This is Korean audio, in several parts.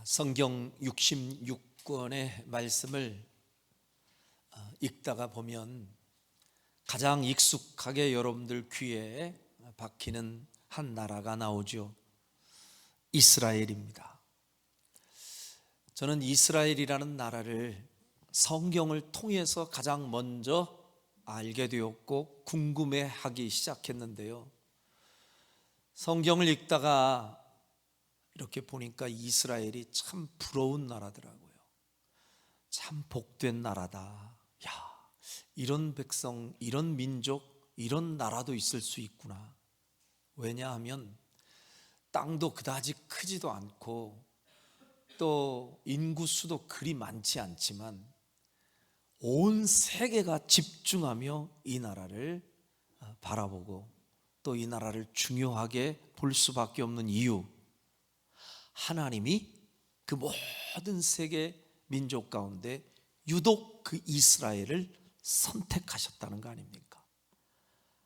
성경 66권의 말씀을 읽다가 보면 가장 익숙하게 여러분들 귀에 박히는 한 나라가 나오죠. 이스라엘입니다. 저는 이스라엘이라는 나라를 성경을 통해서 가장 먼저 알게 되었고 궁금해하기 시작했는데요. 성경을 읽다가 이렇게 보니까 이스라엘이 참 부러운 나라더라고요. 참 복된 나라다. 야, 이런 백성, 이런 민족, 이런 나라도 있을 수 있구나. 왜냐하면 땅도 그다지 크지도 않고 또 인구 수도 그리 많지 않지만 온 세계가 집중하며 이 나라를 바라보고 또 이 나라를 중요하게 볼 수밖에 없는 이유, 하나님이 그 모든 세계 민족 가운데 유독 그 이스라엘을 선택하셨다는 거 아닙니까?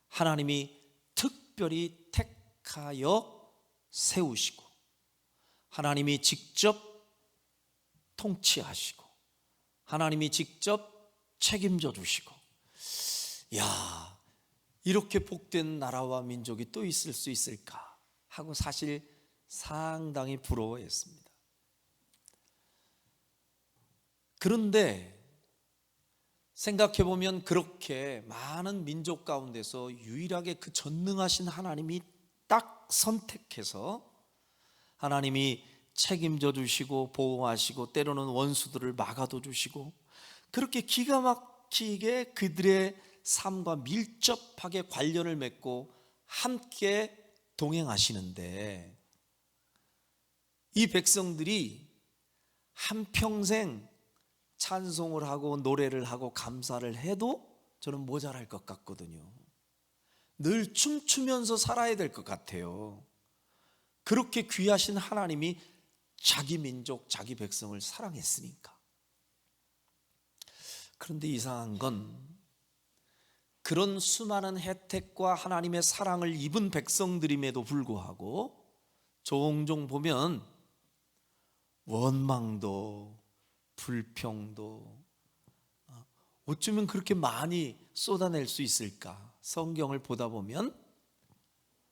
하나님이 특별히 택하여 세우시고 하나님이 직접 통치하시고 하나님이 직접 책임져 주시고, 야, 이렇게 복된 나라와 민족이 또 있을 수 있을까 하고 사실 상당히 부러워했습니다. 그런데 생각해보면 그렇게 많은 민족 가운데서 유일하게 그 전능하신 하나님이 딱 선택해서 하나님이 책임져 주시고 보호하시고 때로는 원수들을 막아도 주시고 그렇게 기가 막히게 그들의 삶과 밀접하게 관련을 맺고 함께 동행하시는데, 이 백성들이 한평생 찬송을 하고 노래를 하고 감사를 해도 저는 모자랄 것 같거든요. 늘 춤추면서 살아야 될 것 같아요. 그렇게 귀하신 하나님이 자기 민족, 자기 백성을 사랑했으니까. 그런데 이상한 건 그런 수많은 혜택과 하나님의 사랑을 입은 백성들임에도 불구하고 종종 보면 원망도 불평도 어쩌면 그렇게 많이 쏟아낼 수 있을까? 성경을 보다 보면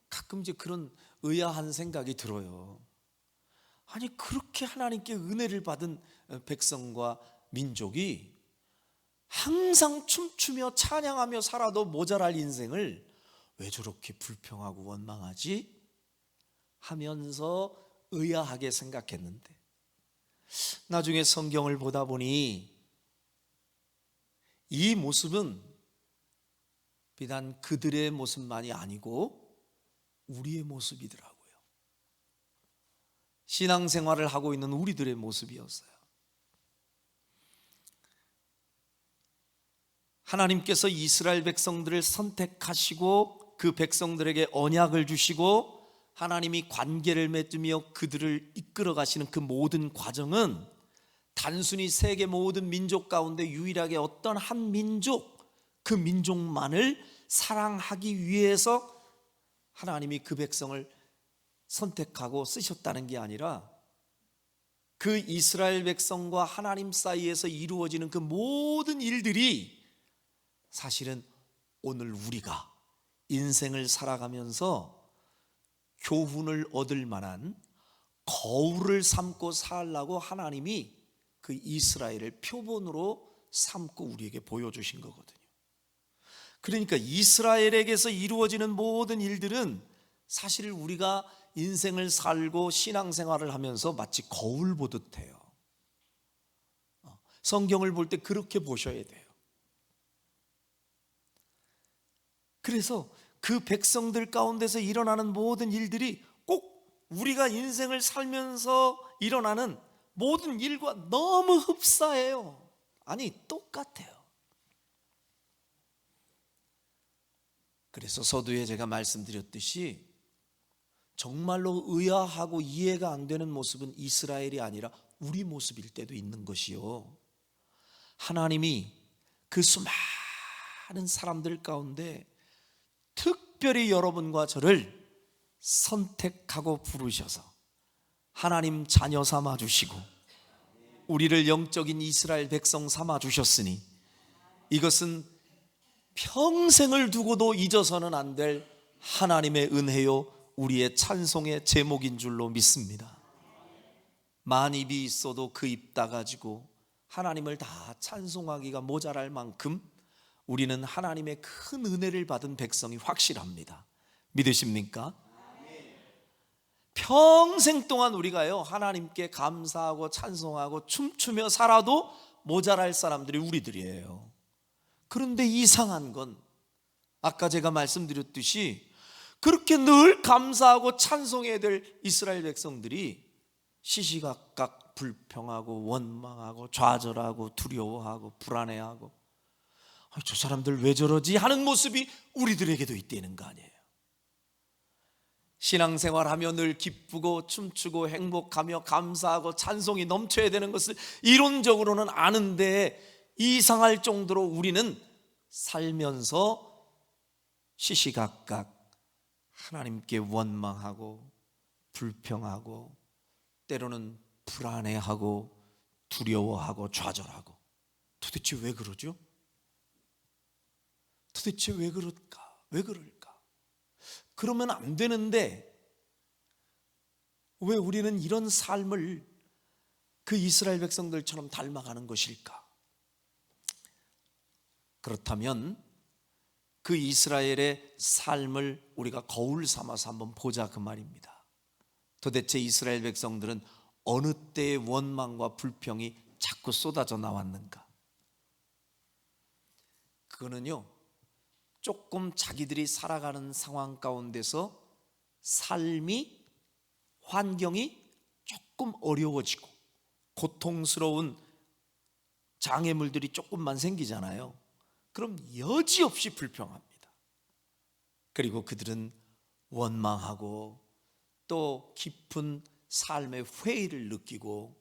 가끔 이제 그런 의아한 생각이 들어요. 아니, 그렇게 하나님께 은혜를 받은 백성과 민족이 항상 춤추며 찬양하며 살아도 모자랄 인생을 왜 저렇게 불평하고 원망하지? 하면서 의아하게 생각했는데, 나중에 성경을 보다 보니 이 모습은 비단 그들의 모습만이 아니고 우리의 모습이더라고요. 신앙생활을 하고 있는 우리들의 모습이었어요. 하나님께서 이스라엘 백성들을 선택하시고 그 백성들에게 언약을 주시고 하나님이 관계를 맺으며 그들을 이끌어 가시는 그 모든 과정은 단순히 세계 모든 민족 가운데 유일하게 어떤 한 민족, 그 민족만을 사랑하기 위해서 하나님이 그 백성을 선택하고 쓰셨다는 게 아니라 그 이스라엘 백성과 하나님 사이에서 이루어지는 그 모든 일들이 사실은 오늘 우리가 인생을 살아가면서 교훈을 얻을 만한 거울을 삼고 살라고 하나님이 그 이스라엘을 표본으로 삼고 우리에게 보여주신 거거든요. 그러니까 이스라엘에게서 이루어지는 모든 일들은 사실 우리가 인생을 살고 신앙생활을 하면서 마치 거울 보듯 해요. 성경을 볼 때 그렇게 보셔야 돼요. 그래서 그 백성들 가운데서 일어나는 모든 일들이 꼭 우리가 인생을 살면서 일어나는 모든 일과 너무 흡사해요. 아니, 똑같아요. 그래서 서두에 제가 말씀드렸듯이 정말로 의아하고 이해가 안 되는 모습은 이스라엘이 아니라 우리 모습일 때도 있는 것이요, 하나님이 그 수많은 사람들 가운데 특별히 여러분과 저를 선택하고 부르셔서 하나님 자녀 삼아 주시고 우리를 영적인 이스라엘 백성 삼아 주셨으니 이것은 평생을 두고도 잊어서는 안 될 하나님의 은혜요 우리의 찬송의 제목인 줄로 믿습니다. 만 입이 있어도 그 입 다 가지고 하나님을 다 찬송하기가 모자랄 만큼 우리는 하나님의 큰 은혜를 받은 백성이 확실합니다. 믿으십니까? 평생 동안 우리가요 하나님께 감사하고 찬송하고 춤추며 살아도 모자랄 사람들이 우리들이에요. 그런데 이상한 건 아까 제가 말씀드렸듯이 그렇게 늘 감사하고 찬송해야 될 이스라엘 백성들이 시시각각 불평하고 원망하고 좌절하고 두려워하고 불안해하고 저 사람들 왜 저러지 하는 모습이 우리들에게도 있다는 거 아니에요. 신앙생활하며 늘 기쁘고 춤추고 행복하며 감사하고 찬송이 넘쳐야 되는 것을 이론적으로는 아는데 이상할 정도로 우리는 살면서 시시각각 하나님께 원망하고 불평하고 때로는 불안해하고 두려워하고 좌절하고 도대체 왜 그러죠? 도대체 왜 그럴까? 왜 그럴까? 그러면 안 되는데 왜 우리는 이런 삶을 그 이스라엘 백성들처럼 닮아가는 것일까? 그렇다면 그 이스라엘의 삶을 우리가 거울 삼아서 한번 보자 그 말입니다. 도대체 이스라엘 백성들은 어느 때의 원망과 불평이 자꾸 쏟아져 나왔는가? 그거는요 조금 자기들이 살아가는 상황 가운데서 삶이 환경이 조금 어려워지고 고통스러운 장애물들이 조금만 생기잖아요. 그럼 여지없이 불평합니다. 그리고 그들은 원망하고 또 깊은 삶의 회의를 느끼고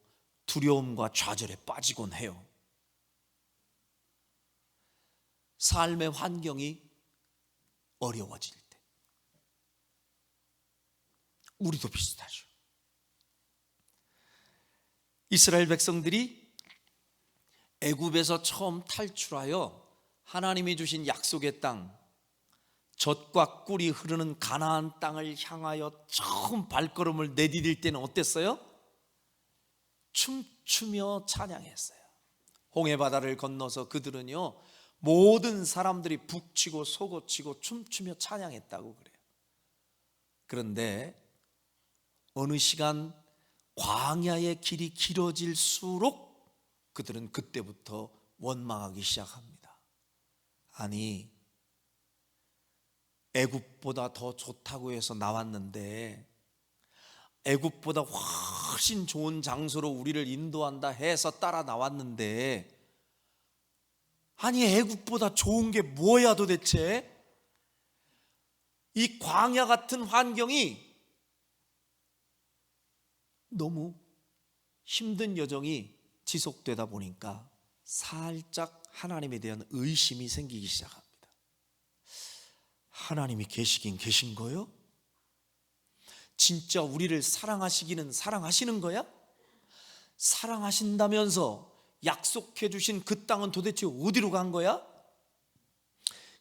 두려움과 좌절에 빠지곤 해요. 삶의 환경이 어려워질 때 우리도 비슷하죠. 이스라엘 백성들이 애굽에서 처음 탈출하여 하나님이 주신 약속의 땅, 젖과 꿀이 흐르는 가나안 땅을 향하여 처음 발걸음을 내디딜 때는 어땠어요? 춤추며 찬양했어요. 홍해바다를 건너서 그들은요 모든 사람들이 북치고 솟구치고 춤추며 찬양했다고 그래요. 그런데 어느 시간 광야의 길이 길어질수록 그들은 그때부터 원망하기 시작합니다. 아니 애굽보다 더 좋다고 해서 나왔는데 애굽보다 훨씬 좋은 장소로 우리를 인도한다 해서 따라 나왔는데 아니 애굽보다 좋은 게 뭐야 도대체? 이 광야 같은 환경이 너무 힘든 여정이 지속되다 보니까 살짝 하나님에 대한 의심이 생기기 시작합니다. 하나님이 계시긴 계신 거요? 진짜 우리를 사랑하시기는 사랑하시는 거야? 사랑하신다면서 약속해 주신 그 땅은 도대체 어디로 간 거야?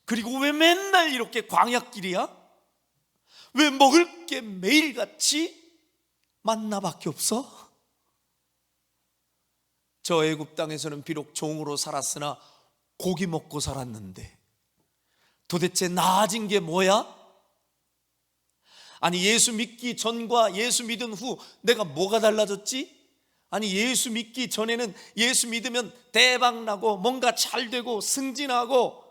그리고 왜 맨날 이렇게 광야길이야? 왜 먹을 게 매일같이 만나밖에 없어? 저 애굽 땅에서는 비록 종으로 살았으나 고기 먹고 살았는데 도대체 나아진 게 뭐야? 아니 예수 믿기 전과 예수 믿은 후 내가 뭐가 달라졌지? 아니 예수 믿기 전에는 예수 믿으면 대박 나고 뭔가 잘 되고 승진하고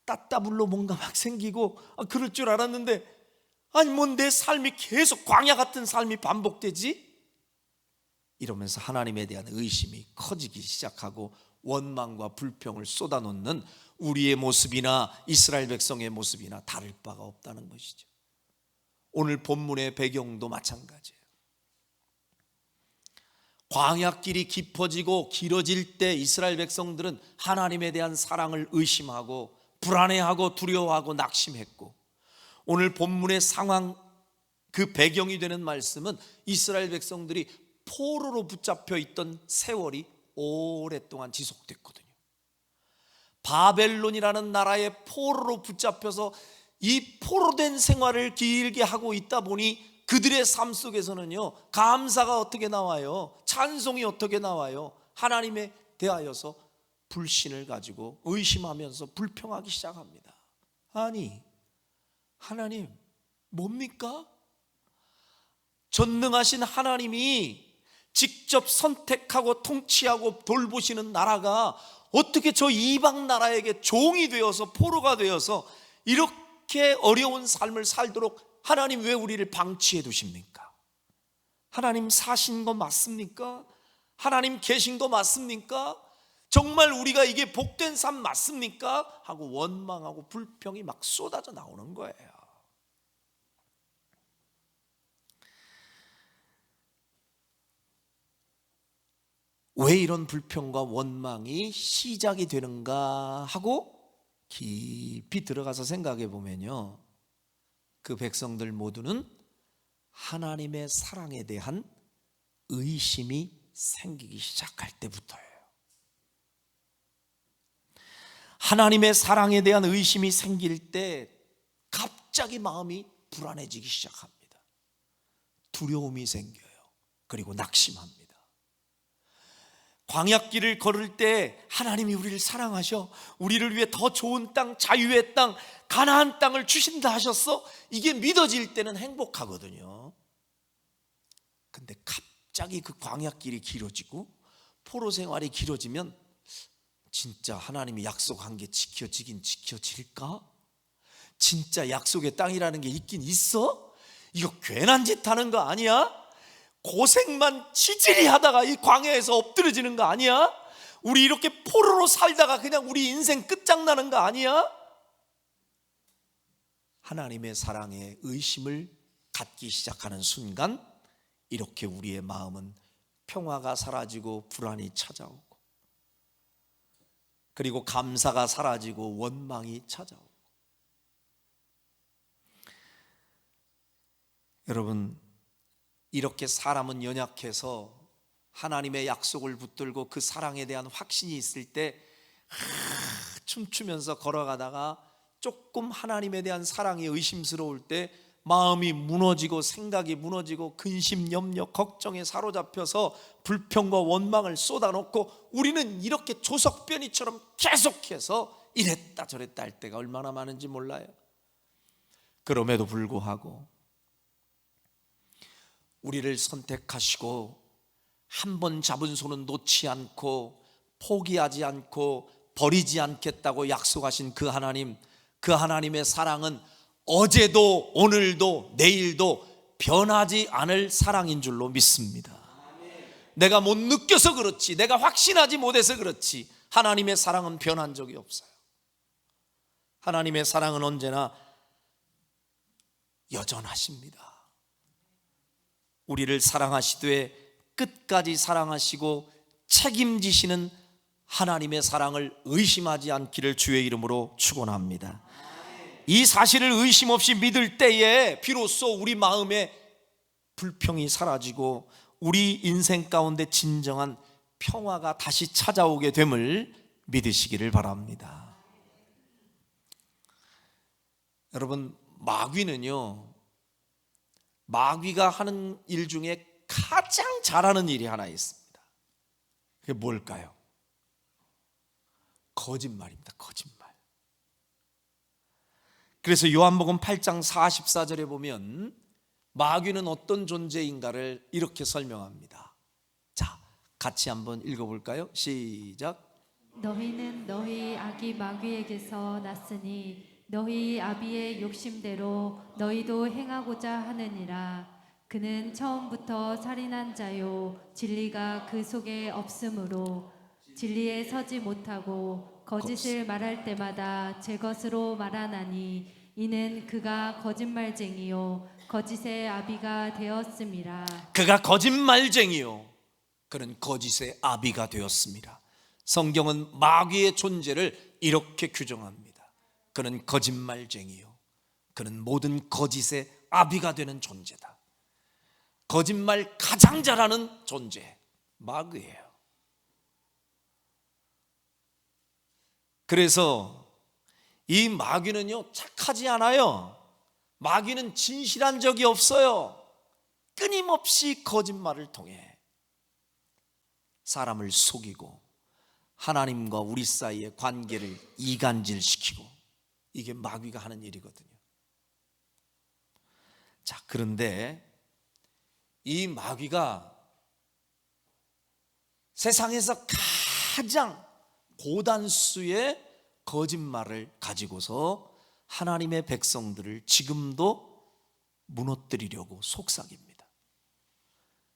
따따블로 뭔가 막 생기고 그럴 줄 알았는데 아니 뭐 내 삶이 계속 광야 같은 삶이 반복되지? 이러면서 하나님에 대한 의심이 커지기 시작하고 원망과 불평을 쏟아놓는 우리의 모습이나 이스라엘 백성의 모습이나 다를 바가 없다는 것이죠. 오늘 본문의 배경도 마찬가지예요. 광야길이 깊어지고 길어질 때 이스라엘 백성들은 하나님에 대한 사랑을 의심하고 불안해하고 두려워하고 낙심했고 오늘 본문의 상황 그 배경이 되는 말씀은 이스라엘 백성들이 포로로 붙잡혀 있던 세월이 오랫동안 지속됐거든요. 바벨론이라는 나라의 포로로 붙잡혀서 이 포로된 생활을 길게 하고 있다 보니 그들의 삶 속에서는요, 감사가 어떻게 나와요? 찬송이 어떻게 나와요? 하나님에 대하여서 불신을 가지고 의심하면서 불평하기 시작합니다. 아니, 하나님 뭡니까? 전능하신 하나님이 직접 선택하고 통치하고 돌보시는 나라가 어떻게 저 이방 나라에게 종이 되어서 포로가 되어서 이렇게 어려운 삶을 살도록 하나님 왜 우리를 방치해 두십니까? 하나님 사신 거 맞습니까? 하나님 계신 거 맞습니까? 정말 우리가 이게 복된 삶 맞습니까? 하고 원망하고 불평이 막 쏟아져 나오는 거예요. 왜 이런 불평과 원망이 시작이 되는가 하고 깊이 들어가서 생각해 보면요, 그 백성들 모두는 하나님의 사랑에 대한 의심이 생기기 시작할 때부터예요. 하나님의 사랑에 대한 의심이 생길 때 갑자기 마음이 불안해지기 시작합니다. 두려움이 생겨요. 그리고 낙심합니다. 광야길을 걸을 때 하나님이 우리를 사랑하셔, 우리를 위해 더 좋은 땅, 자유의 땅, 가나안 땅을 주신다 하셨어? 이게 믿어질 때는 행복하거든요. 근데 갑자기 그 광야길이 길어지고 포로 생활이 길어지면 진짜 하나님이 약속한 게 지켜지긴 지켜질까? 진짜 약속의 땅이라는 게 있긴 있어? 이거 괜한 짓 하는 거 아니야? 고생만 지질이 하다가 이 광야에서 엎드려지는 거 아니야? 우리 이렇게 포로로 살다가 그냥 우리 인생 끝장나는 거 아니야? 하나님의 사랑에 의심을 갖기 시작하는 순간 이렇게 우리의 마음은 평화가 사라지고 불안이 찾아오고, 그리고 감사가 사라지고 원망이 찾아오고. 여러분, 이렇게 사람은 연약해서 하나님의 약속을 붙들고 그 사랑에 대한 확신이 있을 때 춤추면서 걸어가다가 조금 하나님에 대한 사랑이 의심스러울 때 마음이 무너지고 생각이 무너지고 근심, 염려, 걱정에 사로잡혀서 불평과 원망을 쏟아놓고 우리는 이렇게 조석변이처럼 계속해서 이랬다 저랬다 할 때가 얼마나 많은지 몰라요. 그럼에도 불구하고 우리를 선택하시고 한 번 잡은 손은 놓지 않고 포기하지 않고 버리지 않겠다고 약속하신 그 하나님, 그 하나님의 사랑은 어제도 오늘도 내일도 변하지 않을 사랑인 줄로 믿습니다. 내가 못 느껴서 그렇지, 내가 확신하지 못해서 그렇지, 하나님의 사랑은 변한 적이 없어요. 하나님의 사랑은 언제나 여전하십니다. 우리를 사랑하시되 끝까지 사랑하시고 책임지시는 하나님의 사랑을 의심하지 않기를 주의 이름으로 축원합니다. 이 사실을 의심 없이 믿을 때에 비로소 우리 마음에 불평이 사라지고 우리 인생 가운데 진정한 평화가 다시 찾아오게 됨을 믿으시기를 바랍니다. 여러분, 마귀는요, 마귀가 하는 일 중에 가장 잘하는 일이 하나 있습니다. 그게 뭘까요? 거짓말입니다. 거짓말. 그래서 요한복음 8장 44절에 보면 마귀는 어떤 존재인가를 이렇게 설명합니다. 자, 같이 한번 읽어볼까요? 시작. 너희는 너희 아기 마귀에게서 났으니 너희 아비의 욕심대로 너희도 행하고자 하느니라. 그는 처음부터 살인한 자요 진리가 그 속에 없으므로 진리에 서지 못하고 거짓을 말할 때마다 제 것으로 말하나니 이는 그가 거짓말쟁이요 거짓의 아비가 되었음이라. 그가 거짓말쟁이요, 그는 거짓의 아비가 되었습니다. 성경은 마귀의 존재를 이렇게 규정합니다. 그는 거짓말쟁이요, 그는 모든 거짓의 아비가 되는 존재다. 거짓말 가장 잘하는 존재, 마귀예요. 그래서 이 마귀는요, 착하지 않아요. 마귀는 진실한 적이 없어요. 끊임없이 거짓말을 통해 사람을 속이고 하나님과 우리 사이의 관계를 이간질시키고, 이게 마귀가 하는 일이거든요. 자, 그런데 이 마귀가 세상에서 가장 고단수의 거짓말을 가지고서 하나님의 백성들을 지금도 무너뜨리려고 속삭입니다.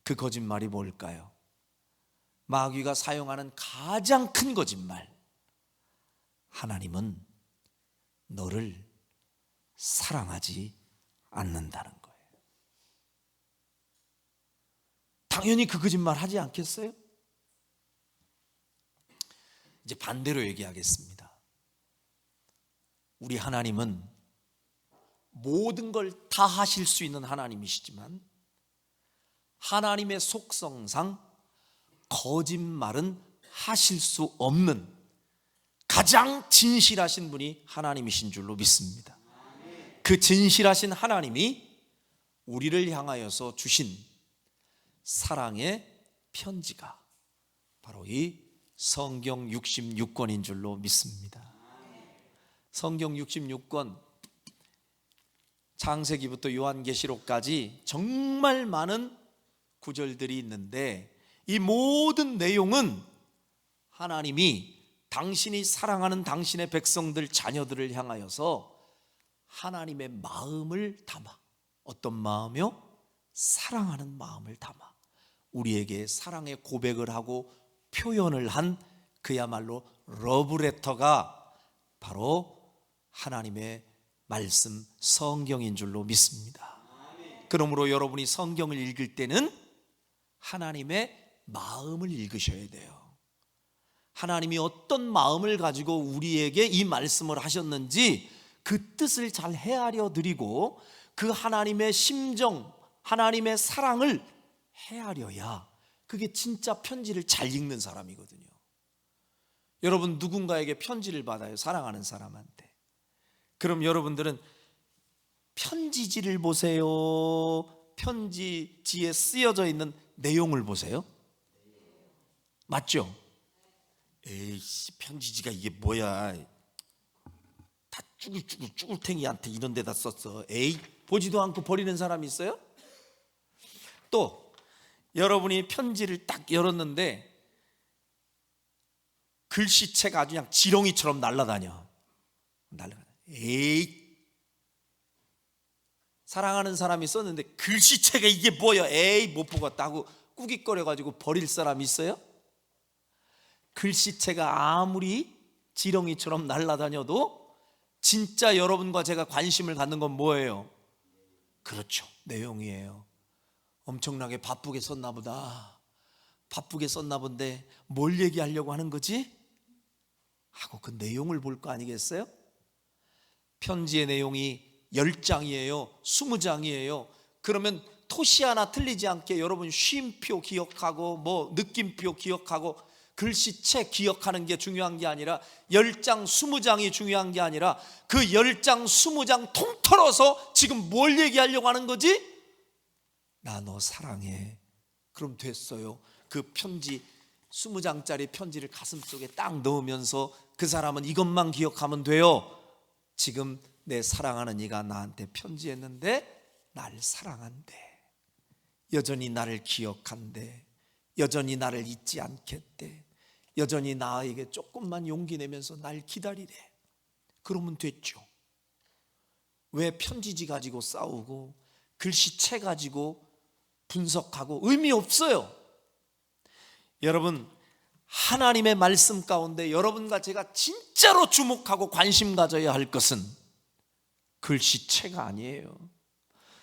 그 거짓말이 뭘까요? 마귀가 사용하는 가장 큰 거짓말, 하나님은 너를 사랑하지 않는다는 거예요. 당연히 그 거짓말 하지 않겠어요? 이제 반대로 얘기하겠습니다. 우리 하나님은 모든 걸 다 하실 수 있는 하나님이시지만 하나님의 속성상 거짓말은 하실 수 없는 가장 진실하신 분이 하나님이신 줄로 믿습니다. 그 진실하신 하나님이 우리를 향하여서 주신 사랑의 편지가 바로 이 성경 66권인 줄로 믿습니다. 성경 66권, 창세기부터 요한계시록까지 정말 많은 구절들이 있는데, 이 모든 내용은 하나님이 당신이 사랑하는 당신의 백성들, 자녀들을 향하여서 하나님의 마음을 담아, 어떤 마음이요? 사랑하는 마음을 담아 우리에게 사랑의 고백을 하고 표현을 한 그야말로 러브레터가 바로 하나님의 말씀 성경인 줄로 믿습니다. 그러므로 여러분이 성경을 읽을 때는 하나님의 마음을 읽으셔야 돼요. 하나님이 어떤 마음을 가지고 우리에게 이 말씀을 하셨는지 그 뜻을 잘 헤아려 드리고 그 하나님의 심정, 하나님의 사랑을 헤아려야 그게 진짜 편지를 잘 읽는 사람이거든요. 여러분, 누군가에게 편지를 받아요, 사랑하는 사람한테. 그럼 여러분들은 편지지를 보세요, 편지지에 쓰여져 있는 내용을 보세요? 맞죠? 에이씨, 편지지가 이게 뭐야, 다 쭈글탱이한테 이런 데다 썼어. 에이, 보지도 않고 버리는 사람이 있어요? 또 여러분이 편지를 딱 열었는데 글씨체가 아주 그냥 지렁이처럼 날아다녀. 에이, 사랑하는 사람이 썼는데 글씨체가 이게 뭐야, 에이, 못 보겠다 하고 꾸깃거려가지고 버릴 사람이 있어요? 글씨체가 아무리 지렁이처럼 날아다녀도 진짜 여러분과 제가 관심을 갖는 건 뭐예요? 그렇죠, 내용이에요. 엄청나게 바쁘게 썼나 보다, 바쁘게 썼나 본데 뭘 얘기하려고 하는 거지? 하고 그 내용을 볼 거 아니겠어요? 편지의 내용이 10장이에요, 20장이에요. 그러면 토시 하나 틀리지 않게 여러분 쉼표 기억하고 뭐 느낌표 기억하고 글씨체 기억하는 게 중요한 게 아니라 10장, 20장이 중요한 게 아니라 그 10장, 20장 통틀어서 지금 뭘 얘기하려고 하는 거지? 나 너 사랑해. 그럼 됐어요. 그 편지 20장짜리 편지를 가슴속에 딱 넣으면서 그 사람은 이것만 기억하면 돼요. 지금 내 사랑하는 이가 나한테 편지했는데 날 사랑한대, 여전히 나를 기억한대, 여전히 나를 잊지 않겠대, 여전히 나에게 조금만 용기 내면서 날 기다리래. 그러면 됐죠. 왜 편지지 가지고 싸우고 글씨체 가지고 분석하고? 의미 없어요. 여러분, 하나님의 말씀 가운데 여러분과 제가 진짜로 주목하고 관심 가져야 할 것은 글씨체가 아니에요.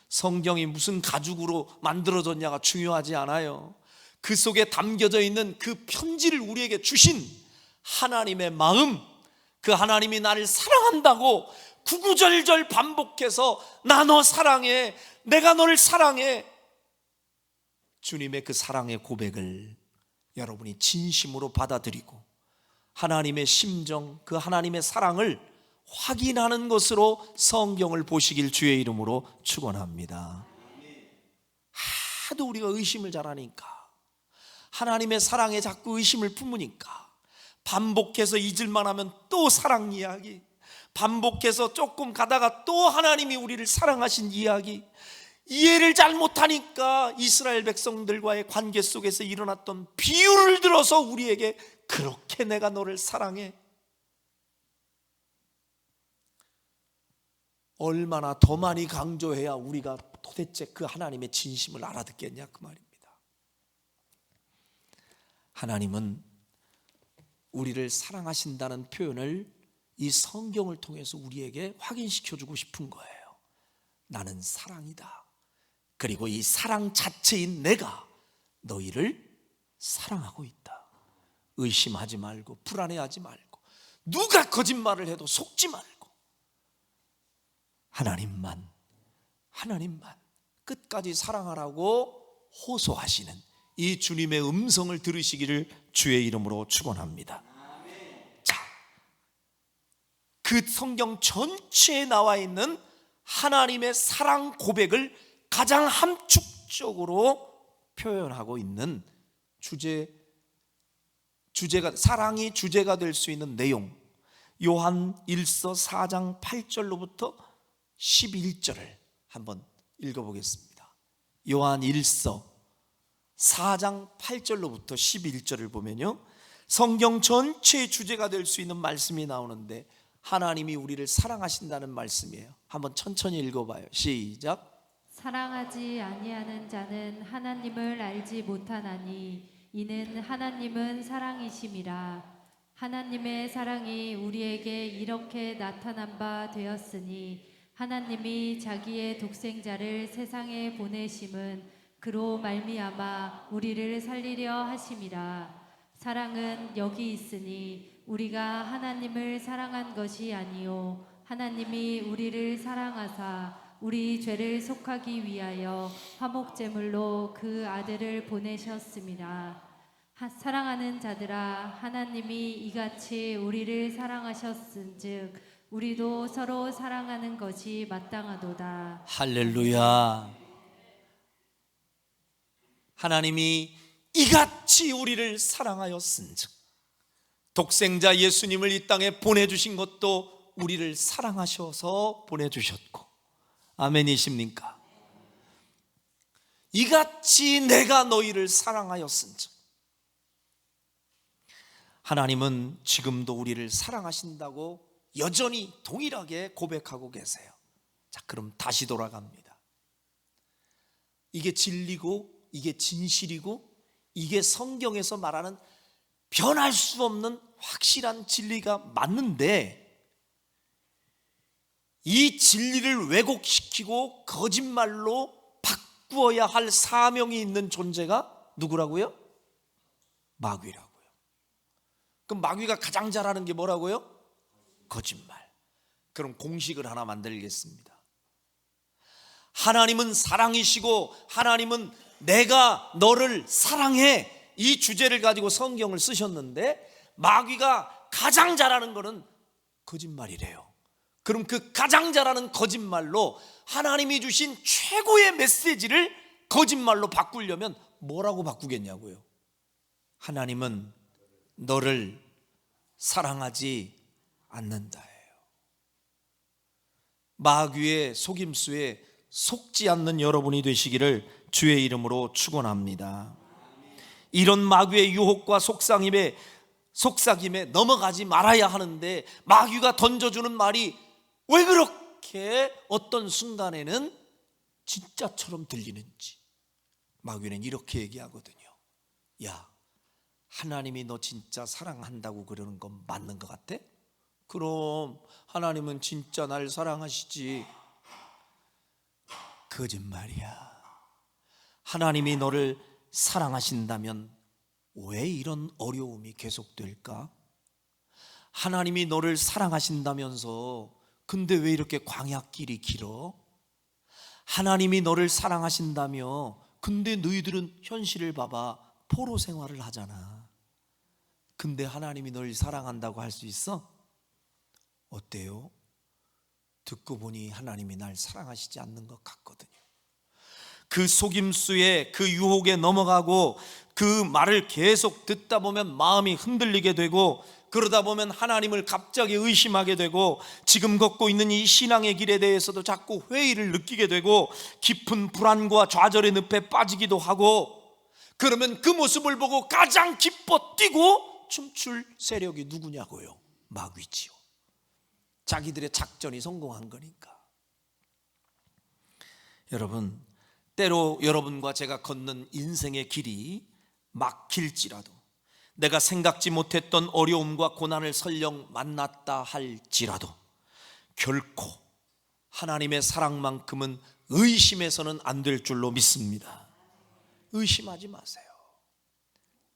성경이 무슨 가죽으로 만들어졌냐가 중요하지 않아요. 그 속에 담겨져 있는 그 편지를 우리에게 주신 하나님의 마음, 그 하나님이 나를 사랑한다고 구구절절 반복해서 나 너 사랑해, 내가 너를 사랑해, 주님의 그 사랑의 고백을 여러분이 진심으로 받아들이고 하나님의 심정, 그 하나님의 사랑을 확인하는 것으로 성경을 보시길 주의 이름으로 축원합니다. 하도 우리가 의심을 잘하니까, 하나님의 사랑에 자꾸 의심을 품으니까 반복해서 잊을만 하면 또 사랑 이야기, 반복해서 조금 가다가 또 하나님이 우리를 사랑하신 이야기, 이해를 잘못하니까 이스라엘 백성들과의 관계 속에서 일어났던 비유를 들어서 우리에게 그렇게 내가 너를 사랑해, 얼마나 더 많이 강조해야 우리가 도대체 그 하나님의 진심을 알아듣겠냐 그 말입니다. 하나님은 우리를 사랑하신다는 표현을 이 성경을 통해서 우리에게 확인시켜주고 싶은 거예요. 나는 사랑이다. 그리고 이 사랑 자체인 내가 너희를 사랑하고 있다. 의심하지 말고 불안해하지 말고 누가 거짓말을 해도 속지 말고 하나님만 끝까지 사랑하라고 호소하시는 이 주님의 음성을 들으시기를 주의 이름으로 축원합니다. 자, 그 성경 전체에 나와 있는 하나님의 사랑 고백을 가장 함축적으로 표현하고 있는 주제가, 사랑이 주제가 될 수 있는 내용, 요한 1서 4장 8절로부터 11절을 한번 읽어보겠습니다. 요한 1서 4장 8절로부터 11절을 보면요, 성경 전체의 주제가 될 수 있는 말씀이 나오는데 하나님이 우리를 사랑하신다는 말씀이에요. 한번 천천히 읽어봐요. 시작. 사랑하지 아니하는 자는 하나님을 알지 못하나니 이는 하나님은 사랑이심이라. 하나님의 사랑이 우리에게 이렇게 나타난 바 되었으니 하나님이 자기의 독생자를 세상에 보내심은 그로 말미암아 우리를 살리려 하심이라. 사랑은 여기 있으니 우리가 하나님을 사랑한 것이 아니요 하나님이 우리를 사랑하사 우리 죄를 속하기 위하여 화목제물로 그 아들을 보내셨습니다. 사랑하는 자들아, 하나님이 이같이 우리를 사랑하셨은즉 우리도 서로 사랑하는 것이 마땅하도다. 할렐루야. 하나님이 이같이 우리를 사랑하였은즉, 독생자 예수님을 이 땅에 보내주신 것도 우리를 사랑하셔서 보내주셨고, 아멘이십니까? 이같이 내가 너희를 사랑하였은즉, 하나님은 지금도 우리를 사랑하신다고 여전히 동일하게 고백하고 계세요. 자, 그럼 다시 돌아갑니다. 이게 진리고 이게 진실이고 이게 성경에서 말하는 변할 수 없는 확실한 진리가 맞는데, 이 진리를 왜곡시키고 거짓말로 바꾸어야 할 사명이 있는 존재가 누구라고요? 마귀라고요. 그럼 마귀가 가장 잘하는 게 뭐라고요? 거짓말. 그럼 공식을 하나 만들겠습니다. 하나님은 사랑이시고 하나님은 내가 너를 사랑해, 이 주제를 가지고 성경을 쓰셨는데 마귀가 가장 잘하는 거는 거짓말이래요. 그럼 그 가장 잘하는 거짓말로 하나님이 주신 최고의 메시지를 거짓말로 바꾸려면 뭐라고 바꾸겠냐고요? 하나님은 너를 사랑하지 않는다예요. 마귀의 속임수에 속지 않는 여러분이 되시기를 주의 이름으로 축원합니다. 이런 마귀의 유혹과 속삭임에 넘어가지 말아야 하는데 마귀가 던져주는 말이 왜 그렇게 어떤 순간에는 진짜처럼 들리는지, 마귀는 이렇게 얘기하거든요. 야, 하나님이 너 진짜 사랑한다고 그러는 건 맞는 것 같아? 그럼 하나님은 진짜 날 사랑하시지. 거짓말이야. 하나님이 너를 사랑하신다면 왜 이런 어려움이 계속될까? 하나님이 너를 사랑하신다면서 근데 왜 이렇게 광야길이 길어? 하나님이 너를 사랑하신다며. 근데 너희들은 현실을 봐봐. 포로 생활을 하잖아. 근데 하나님이 널 사랑한다고 할 수 있어? 어때요? 듣고 보니 하나님이 날 사랑하시지 않는 것 같거든요. 그 속임수에, 그 유혹에 넘어가고 그 말을 계속 듣다 보면 마음이 흔들리게 되고, 그러다 보면 하나님을 갑자기 의심하게 되고, 지금 걷고 있는 이 신앙의 길에 대해서도 자꾸 회의를 느끼게 되고, 깊은 불안과 좌절의 늪에 빠지기도 하고, 그러면 그 모습을 보고 가장 기뻐 뛰고 춤출 세력이 누구냐고요? 마귀지요. 자기들의 작전이 성공한 거니까. 여러분, 때로 여러분과 제가 걷는 인생의 길이 막힐지라도, 내가 생각지 못했던 어려움과 고난을 설령 만났다 할지라도 결코 하나님의 사랑만큼은 의심해서는 안 될 줄로 믿습니다. 의심하지 마세요.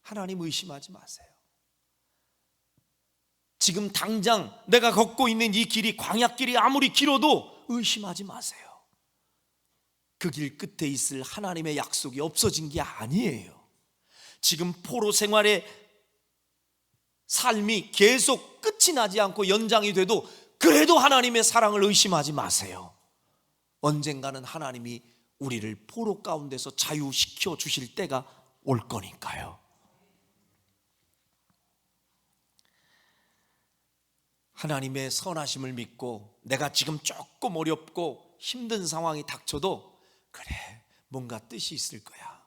하나님 의심하지 마세요. 지금 당장 내가 걷고 있는 이 길이, 광야길이 아무리 길어도 의심하지 마세요. 그 길 끝에 있을 하나님의 약속이 없어진 게 아니에요. 지금 포로 생활의 삶이 계속 끝이 나지 않고 연장이 돼도 그래도 하나님의 사랑을 의심하지 마세요. 언젠가는 하나님이 우리를 포로 가운데서 자유시켜 주실 때가 올 거니까요. 하나님의 선하심을 믿고 내가 지금 조금 어렵고 힘든 상황이 닥쳐도 그래, 뭔가 뜻이 있을 거야.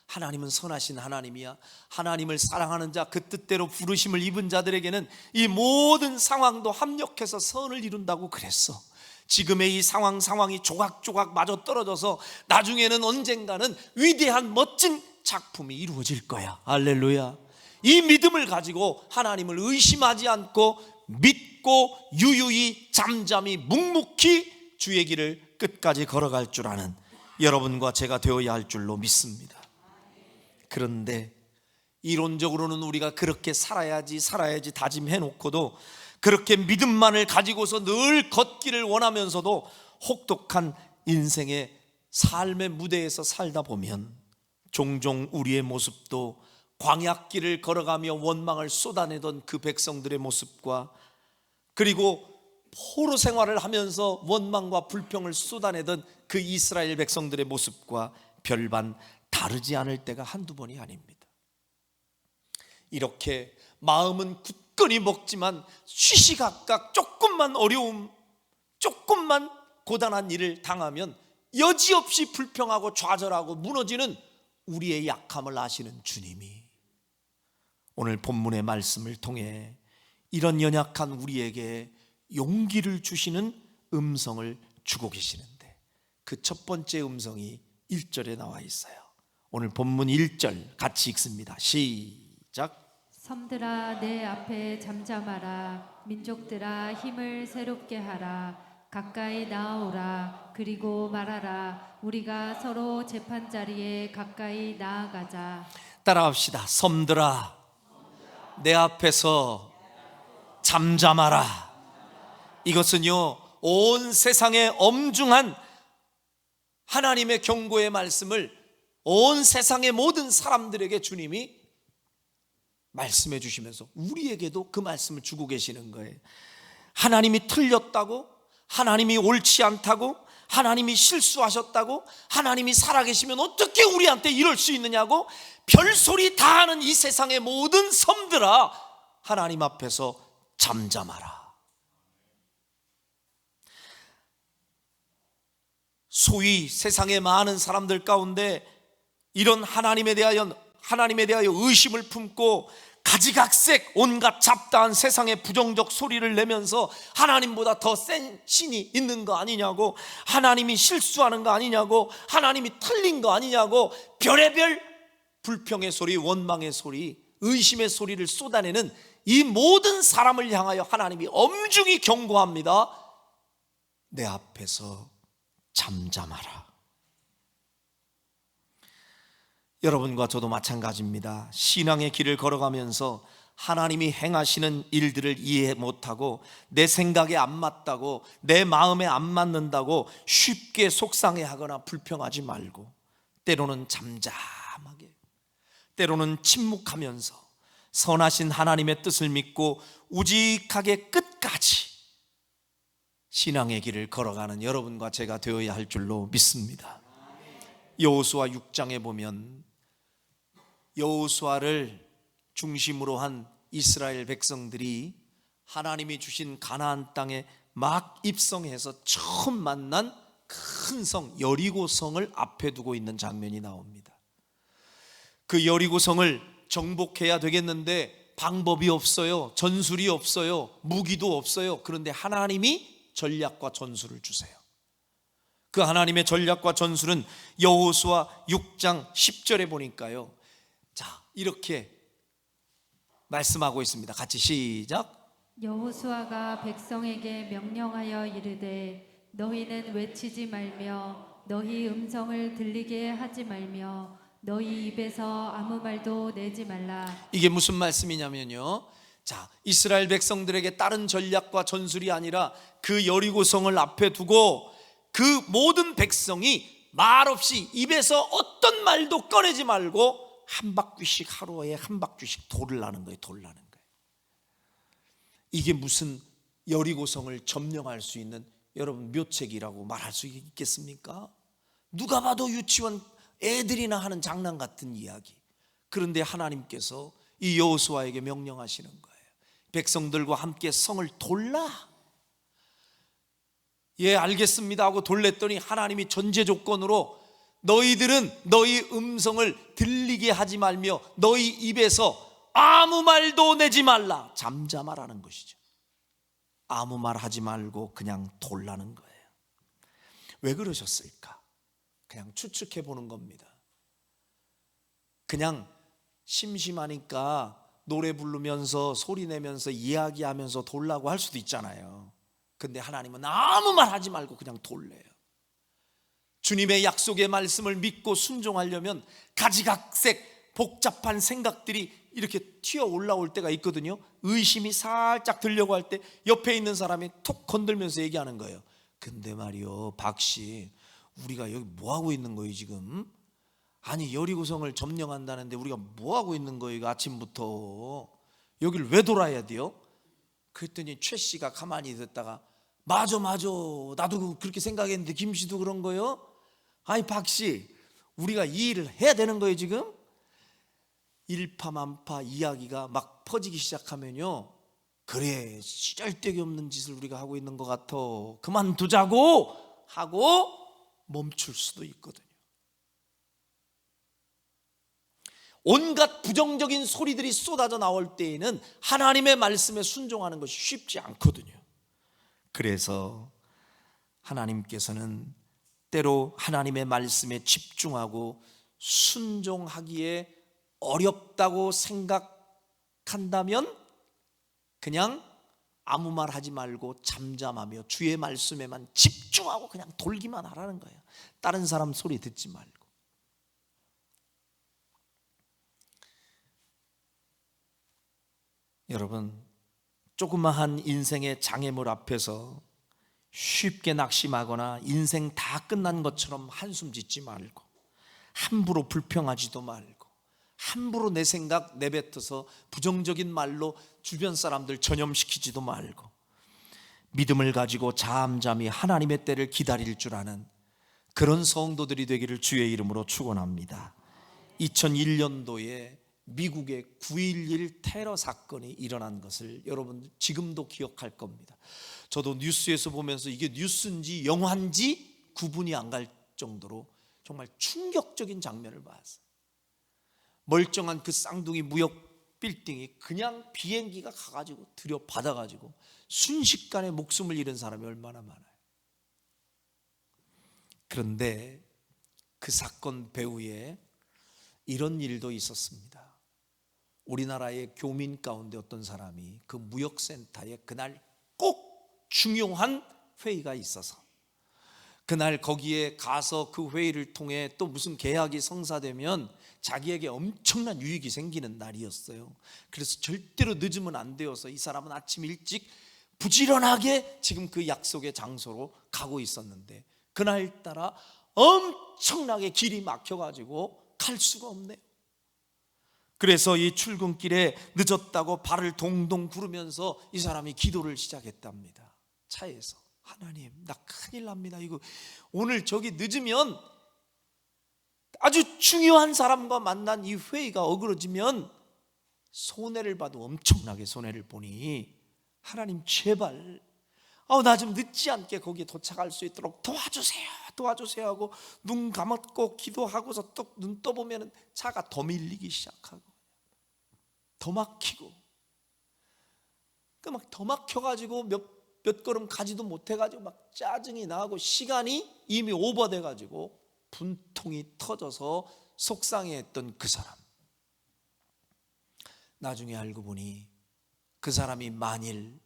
하나님은 선하신 하나님이야. 하나님을 사랑하는 자, 그 뜻대로 부르심을 입은 자들에게는 이 모든 상황도 합력해서 선을 이룬다고 그랬어. 지금의 이 상황이 조각조각 마저 떨어져서 나중에는 언젠가는 위대한 멋진 작품이 이루어질 거야. 할렐루야. 이 믿음을 가지고 하나님을 의심하지 않고 믿고 유유히 잠잠히 묵묵히 주의 길을 끝까지 걸어갈 줄 아는 여러분과 제가 되어야 할 줄로 믿습니다. 그런데 이론적으로는 우리가 그렇게 살아야지 다짐해 놓고도, 그렇게 믿음만을 가지고서 늘 걷기를 원하면서도 혹독한 인생의 삶의 무대에서 살다 보면 종종 우리의 모습도 광야길을 걸어가며 원망을 쏟아내던 그 백성들의 모습과, 그리고 포로 생활을 하면서 원망과 불평을 쏟아내던 그 이스라엘 백성들의 모습과 별반 다르지 않을 때가 한두 번이 아닙니다. 이렇게 마음은 굳건히 먹지만 시시각각 조금만 어려움, 조금만 고단한 일을 당하면 여지없이 불평하고 좌절하고 무너지는 우리의 약함을 아시는 주님이 오늘 본문의 말씀을 통해 이런 연약한 우리에게 용기를 주시는 음성을 주고 계시는데, 그 첫 번째 음성이 1절에 나와 있어요. 오늘 본문 1절 같이 읽습니다. 시작. 섬들아 내 앞에 잠잠하라. 민족들아 힘을 새롭게 하라. 가까이 나아오라. 그리고 말하라. 우리가 서로 재판자리에 가까이 나아가자. 따라합시다. 섬들아 내 앞에서 잠잠하라. 이것은요, 온 세상의 엄중한 하나님의 경고의 말씀을 온 세상의 모든 사람들에게 주님이 말씀해 주시면서 우리에게도 그 말씀을 주고 계시는 거예요. 하나님이 틀렸다고, 하나님이 옳지 않다고, 하나님이 실수하셨다고, 하나님이 살아계시면 어떻게 우리한테 이럴 수 있느냐고 별소리 다 하는 이 세상의 모든 섬들아, 하나님 앞에서 잠잠하라. 소위 세상의 많은 사람들 가운데 이런 하나님에 대하여 의심을 품고 가지각색 온갖 잡다한 세상의 부정적 소리를 내면서 하나님보다 더 센 신이 있는 거 아니냐고, 하나님이 실수하는 거 아니냐고, 하나님이 틀린 거 아니냐고 별의별 불평의 소리, 원망의 소리, 의심의 소리를 쏟아내는 이 모든 사람을 향하여 하나님이 엄중히 경고합니다. 내 앞에서 잠잠하라. 여러분과 저도 마찬가지입니다. 신앙의 길을 걸어가면서 하나님이 행하시는 일들을 이해 못하고 내 생각에 안 맞다고, 내 마음에 안 맞는다고 쉽게 속상해하거나 불평하지 말고, 때로는 잠잠하게, 때로는 침묵하면서 선하신 하나님의 뜻을 믿고 우직하게 끝까지 신앙의 길을 걸어가는 여러분과 제가 되어야 할 줄로 믿습니다. 여호수아 6장에 보면 여호수아를 중심으로 한 이스라엘 백성들이 하나님이 주신 가나안 땅에 막 입성해서 처음 만난 큰 성 여리고성을 앞에 두고 있는 장면이 나옵니다. 그 여리고성을 정복해야 되겠는데 방법이 없어요. 전술이 없어요. 무기도 없어요. 그런데 하나님이 전략과 전술을 주세요. 그 하나님의 전략과 전술은 여호수아 6장 10절에 보니까요, 자, 이렇게 말씀하고 있습니다. 같이 시작. 여호수아가 백성에게 명령하여 이르되 너희는 외치지 말며 너희 음성을 들리게 하지 말며 너희 입에서 아무 말도 내지 말라. 이게 무슨 말씀이냐면요, 자, 이스라엘 백성들에게 다른 전략과 전술이 아니라 그 여리고성을 앞에 두고 그 모든 백성이 말없이 입에서 어떤 말도 꺼내지 말고 한 바퀴씩, 하루에 한 바퀴씩 돌을 나는 거예요. 돌라는 거예요. 이게 무슨 여리고성을 점령할 수 있는 여러분 묘책이라고 말할 수 있겠습니까? 누가 봐도 유치원 애들이나 하는 장난 같은 이야기. 그런데 하나님께서 이 여호수아에게 명령하시는 거예요. 백성들과 함께 성을 돌라. 예, 알겠습니다 하고 돌랬더니 하나님이 전제 조건으로 너희들은 너희 음성을 들리게 하지 말며 너희 입에서 아무 말도 내지 말라. 잠잠하라는 것이죠. 아무 말 하지 말고 그냥 돌라는 거예요. 왜 그러셨을까? 그냥 추측해 보는 겁니다. 그냥 심심하니까 노래 부르면서 소리 내면서 이야기하면서 돌라고 할 수도 있잖아요. 근데 하나님은 아무 말 하지 말고 그냥 돌래요. 주님의 약속의 말씀을 믿고 순종하려면 가지각색 복잡한 생각들이 이렇게 튀어 올라올 때가 있거든요. 의심이 살짝 들려고 할 때 옆에 있는 사람이 툭 건들면서 얘기하는 거예요. 근데 말이요, 박씨, 우리가 여기 뭐 하고 있는 거예요 지금? 아니, 여리고성을 점령한다는데 우리가 뭐 하고 있는 거예요? 이거 아침부터 여길 왜 돌아야 돼요? 그랬더니 최 씨가 가만히 듣다가 맞아 나도 그렇게 생각했는데 김 씨도 그런 거요? 아니 박 씨, 우리가 이 일을 해야 되는 거예요 지금? 일파만파 이야기가 막 퍼지기 시작하면요, 그래 쓰잘데기 없는 짓을 우리가 하고 있는 것 같아, 그만두자고 하고 멈출 수도 있거든요. 온갖 부정적인 소리들이 쏟아져 나올 때에는 하나님의 말씀에 순종하는 것이 쉽지 않거든요. 그래서 하나님께서는 때로 하나님의 말씀에 집중하고 순종하기에 어렵다고 생각한다면 그냥 아무 말 하지 말고 잠잠하며 주의 말씀에만 집중하고 그냥 돌기만 하라는 거예요. 다른 사람 소리 듣지 말고. 여러분, 조그마한 인생의 장애물 앞에서 쉽게 낙심하거나 인생 다 끝난 것처럼 한숨 짓지 말고, 함부로 불평하지도 말고, 함부로 내 생각 내뱉어서 부정적인 말로 주변 사람들 전염시키지도 말고, 믿음을 가지고 잠잠히 하나님의 때를 기다릴 줄 아는 그런 성도들이 되기를 주의 이름으로 축원합니다. 2001년도에 미국의 9.11 테러 사건이 일어난 것을 여러분 지금도 기억할 겁니다. 저도 뉴스에서 보면서 이게 뉴스인지 영화인지 구분이 안 갈 정도로 정말 충격적인 장면을 봤어요. 멀쩡한 그 쌍둥이 무역 빌딩이 그냥 비행기가 가가지고 들여받아가지고 순식간에 목숨을 잃은 사람이 얼마나 많아요. 그런데 그 사건 배후에 이런 일도 있었습니다. 우리나라의 교민 가운데 어떤 사람이 그 무역센터에 그날 꼭 중요한 회의가 있어서 그날 거기에 가서 그 회의를 통해 또 무슨 계약이 성사되면 자기에게 엄청난 유익이 생기는 날이었어요. 그래서 절대로 늦으면 안 되어서 이 사람은 아침 일찍 부지런하게 지금 그 약속의 장소로 가고 있었는데, 그날따라 엄청나게 길이 막혀가지고 갈 수가 없네요. 그래서 이 출근길에 늦었다고 발을 동동 구르면서 이 사람이 기도를 시작했답니다. 차에서. 하나님, 나 큰일 납니다. 이거 오늘 저기 늦으면, 아주 중요한 사람과 만난 이 회의가 어그러지면 손해를 봐도 엄청나게 손해를 보니, 하나님 제발 나 좀 늦지 않게 거기에 도착할 수 있도록 도와주세요 하고 눈 감았고 기도하고서 또 눈 떠보면 차가 더 밀리기 시작하고 더 막히고, 그 막 더 막혀가지고 몇 걸음 가지도 못해가지고 막 짜증이 나고 시간이 이미 오버돼가지고 분통이 터져서 속상해했던 그 사람, 나중에 알고 보니 그 사람이 만일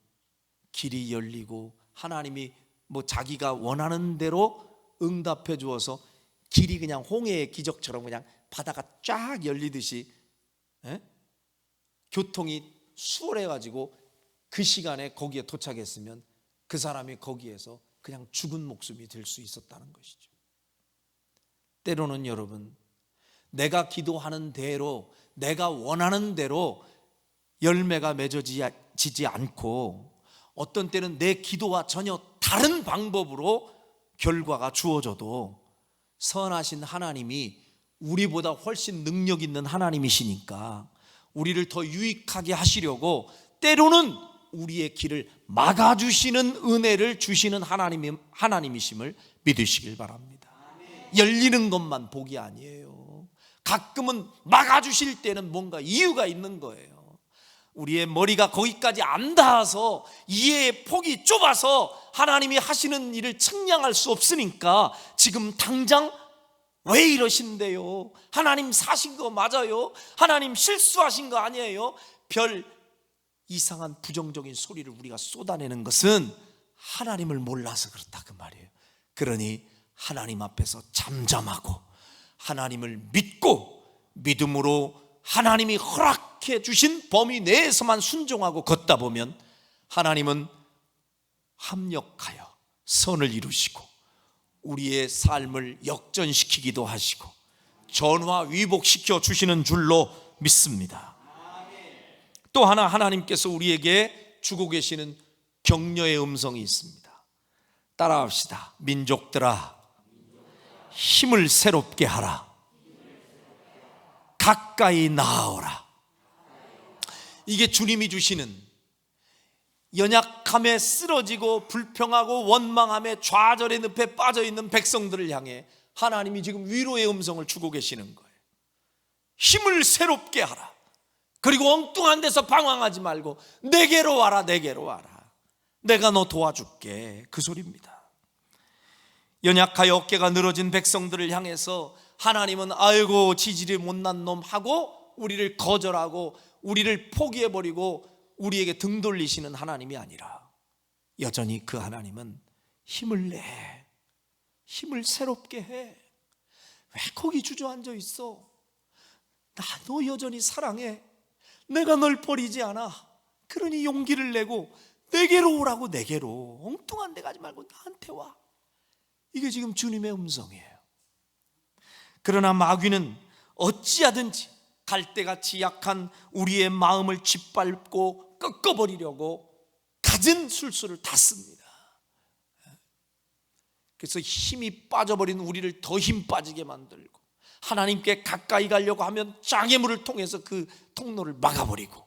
길이 열리고 하나님이 자기가 원하는 대로 응답해 주어서 길이 그냥 홍해의 기적처럼 그냥 바다가 쫙 열리듯이 교통이 수월해 가지고 그 시간에 거기에 도착했으면 그 사람이 거기에서 그냥 죽은 목숨이 될 수 있었다는 것이죠. 때로는 여러분, 내가 기도하는 대로, 내가 원하는 대로 열매가 맺어지지 않고, 어떤 때는 내 기도와 전혀 다른 방법으로 결과가 주어져도 선하신 하나님이 우리보다 훨씬 능력 있는 하나님이시니까 우리를 더 유익하게 하시려고 때로는 우리의 길을 막아주시는 은혜를 주시는 하나님이심을 믿으시길 바랍니다. 열리는 것만 복이 아니에요. 가끔은 막아주실 때는 뭔가 이유가 있는 거예요. 우리의 머리가 거기까지 안 닿아서, 이해의 폭이 좁아서 하나님이 하시는 일을 측량할 수 없으니까 지금 당장 왜 이러신대요? 하나님 사신 거 맞아요? 하나님 실수하신 거 아니에요? 별 이상한 부정적인 소리를 우리가 쏟아내는 것은 하나님을 몰라서 그렇다 그 말이에요. 그러니 하나님 앞에서 잠잠하고 하나님을 믿고 믿음으로 하나님이 허락해 주신 범위 내에서만 순종하고 걷다 보면 하나님은 합력하여 선을 이루시고 우리의 삶을 역전시키기도 하시고 전화위복시켜 주시는 줄로 믿습니다. 또 하나 하나님께서 우리에게 주고 계시는 격려의 음성이 있습니다. 따라합시다. 민족들아, 힘을 새롭게 하라. 가까이 나아오라. 이게 주님이 주시는, 연약함에 쓰러지고 불평하고 원망함에 좌절의 늪에 빠져있는 백성들을 향해 하나님이 지금 위로의 음성을 주고 계시는 거예요. 힘을 새롭게 하라. 그리고 엉뚱한 데서 방황하지 말고 내게로 와라. 내게로 와라. 내가 너 도와줄게. 그 소리입니다. 연약하여 어깨가 늘어진 백성들을 향해서 하나님은 아이고 지질이 못난 놈 하고 우리를 거절하고 우리를 포기해버리고 우리에게 등 돌리시는 하나님이 아니라 여전히 그 하나님은 힘을 내, 힘을 새롭게 해. 왜 거기 주저앉아 있어? 나 너 여전히 사랑해. 내가 널 버리지 않아. 그러니 용기를 내고 내게로 오라고. 내게로. 엉뚱한 데 가지 말고 나한테 와. 이게 지금 주님의 음성이에요. 그러나 마귀는 어찌하든지 갈대같이 약한 우리의 마음을 짓밟고 꺾어버리려고 갖은 술수를 다 씁니다. 그래서 힘이 빠져버린 우리를 더 힘 빠지게 만들고, 하나님께 가까이 가려고 하면 장애물을 통해서 그 통로를 막아버리고,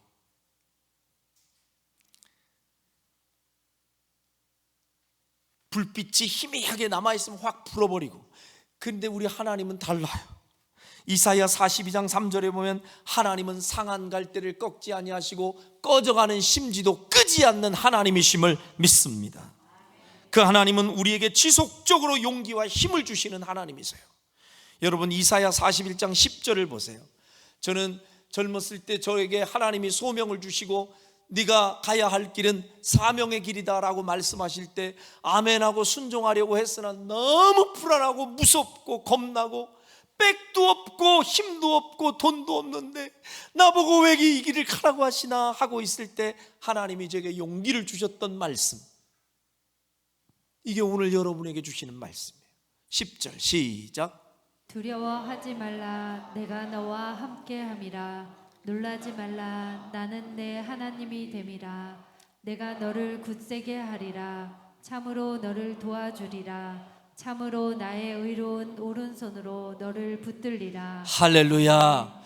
불빛이 희미하게 남아있으면 확 불어버리고. 그런데 우리 하나님은 달라요. 이사야 42장 3절에 보면 하나님은 상한 갈대를 꺾지 아니하시고 꺼져가는 심지도 끄지 않는 하나님이심을 믿습니다. 그 하나님은 우리에게 지속적으로 용기와 힘을 주시는 하나님이세요. 여러분, 이사야 41장 10절을 보세요. 저는 젊었을 때 저에게 하나님이 소명을 주시고 네가 가야 할 길은 사명의 길이다라고 말씀하실 때 아멘하고 순종하려고 했으나 너무 불안하고 무섭고 겁나고 백도 없고 힘도 없고 돈도 없는데 나보고 왜 이 길을 가라고 하시나 하고 있을 때 하나님이 제게 용기를 주셨던 말씀, 이게 오늘 여러분에게 주시는 말씀이에요. 10절 시작. 두려워하지 말라. 내가 너와 함께함이라. 놀라지 말라. 나는 내 하나님이 됨이라. 내가 너를 굳세게 하리라. 참으로 너를 도와주리라. 참으로 나의 의로운 오른손으로 너를 붙들리라. 할렐루야.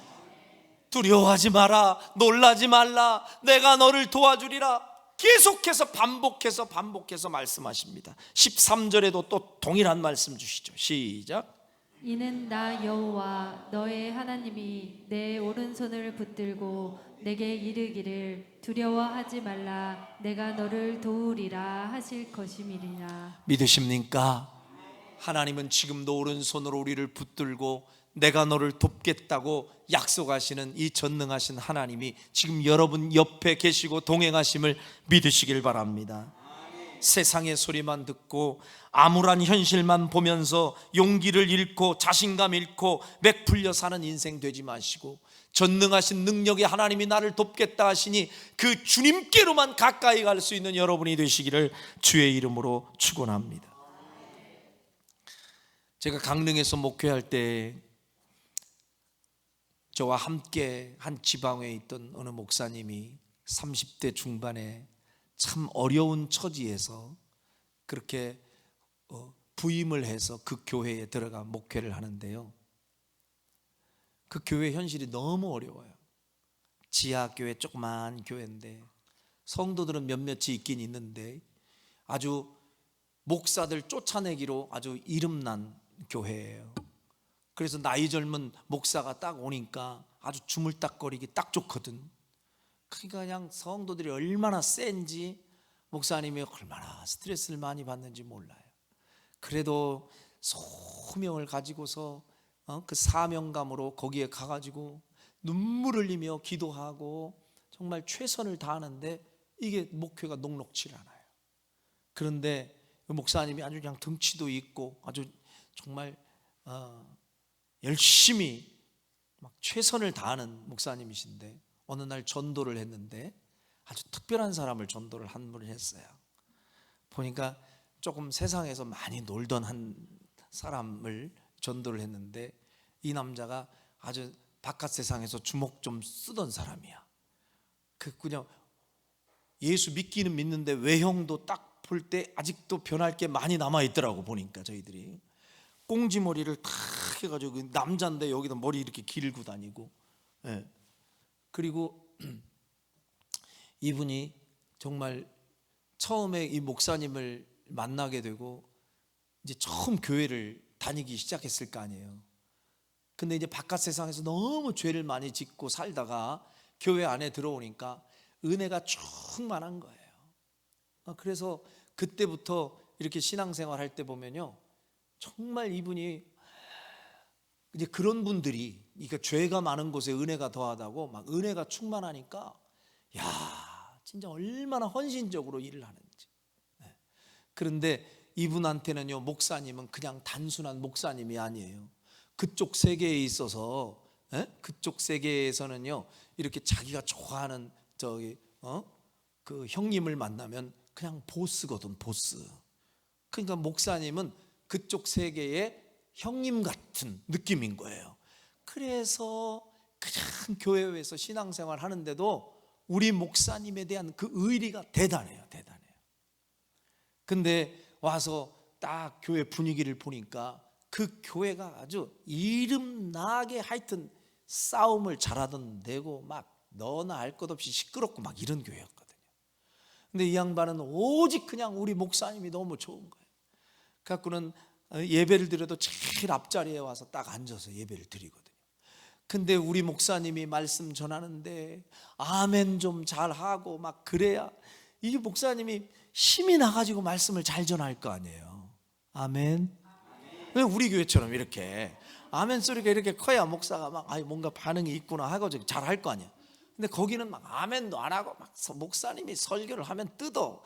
두려워하지 마라. 놀라지 말라. 내가 너를 도와주리라. 계속해서 반복해서 말씀하십니다. 13절에도 또 동일한 말씀 주시죠. 시작. 이는 나 여호와 너의 하나님이 내 오른손을 붙들고 내게 이르기를 두려워하지 말라. 내가 너를 도우리라 하실 것임이니라. 믿으십니까? 하나님은 지금도 오른손으로 우리를 붙들고 내가 너를 돕겠다고 약속하시는 이 전능하신 하나님이 지금 여러분 옆에 계시고 동행하심을 믿으시길 바랍니다. 세상의 소리만 듣고 암울한 현실만 보면서 용기를 잃고 자신감 잃고 맥 풀려 사는 인생 되지 마시고, 전능하신 능력의 하나님이 나를 돕겠다 하시니 그 주님께로만 가까이 갈 수 있는 여러분이 되시기를 주의 이름으로 축원합니다. 제가 강릉에서 목회할 때 저와 함께 한 지방에 있던 어느 목사님이 30대 중반에 참 어려운 처지에서 그렇게 부임을 해서 그 교회에 들어가 목회를 하는데요, 그 교회 현실이 너무 어려워요. 지하교회, 조그만 교회인데 성도들은 몇몇이 있긴 있는데 아주 목사들 쫓아내기로 아주 이름난 교회예요. 그래서 나이 젊은 목사가 딱 오니까 아주 주물딱거리기 딱 좋거든. 그러니까 그냥 성도들이 얼마나 센지, 목사님이 얼마나 스트레스를 많이 받는지 몰라요. 그래도 소명을 가지고서 그 사명감으로 거기에 가가지고 눈물 흘리며 기도하고 정말 최선을 다하는데 이게 목회가 녹록치 않아요. 그런데 목사님이 아주 그냥 덩치도 있고 아주 정말 열심히 막 최선을 다하는 목사님이신데 어느 날 전도를 했는데 아주 특별한 사람을 전도를 한 분을 했어요. 보니까 조금 세상에서 많이 놀던 한 사람을 전도를 했는데 이 남자가 아주 바깥 세상에서 주목 좀 쓰던 사람이야. 그냥 예수 믿기는 믿는데 외형도 딱 볼 때 아직도 변할 게 많이 남아 있더라고. 보니까 저희들이 꽁지머리를 탁 해가지고 남자인데 여기다 머리 이렇게 길고 다니고, 예. 그리고 이분이 정말 처음에 이 목사님을 만나게 되고 이제 처음 교회를 다니기 시작했을 거 아니에요. 근데 이제 바깥 세상에서 너무 죄를 많이 짓고 살다가 교회 안에 들어오니까 은혜가 충만한 거예요. 그래서 그때부터 이렇게 신앙생활 할 때 보면요, 정말 이분이 이제 그런 분들이, 그러니까 죄가 많은 곳에 은혜가 더하다고 막 은혜가 충만하니까 야, 진짜 얼마나 헌신적으로 일을 하는지. 그런데 이분한테는요, 목사님은 그냥 단순한 목사님이 아니에요. 그쪽 세계에 있어서, 그쪽 세계에서는요, 이렇게 자기가 좋아하는 그 형님을 만나면 그냥 보스거든, 보스. 그러니까 목사님은 그쪽 세계의 형님 같은 느낌인 거예요. 그래서 그냥 교회에서 신앙생활 하는데도 우리 목사님에 대한 그 의리가 대단해요. 근데 와서 딱 교회 분위기를 보니까 그 교회가 아주 이름나게 하여튼 싸움을 잘하던 데고 막 너나 할 것 없이 시끄럽고 막 이런 교회였거든요. 근데 이 양반은 오직 그냥 우리 목사님이 너무 좋은 거예요. 그래갖고는 예배를 드려도 제일 앞자리에 와서 딱 앉아서 예배를 드리거든요. 근데 우리 목사님이 말씀 전하는데 아멘 좀 잘하고 막 그래야 이 목사님이 힘이 나가지고 말씀을 잘 전할 거 아니에요. 아멘. 우리 교회처럼 이렇게 아멘 소리가 이렇게 커야 목사가 막 뭔가 반응이 있구나 하고 잘할 거 아니야. 근데 거기는 막 아멘도 안 하고 막 목사님이 설교를 하면 뜯어.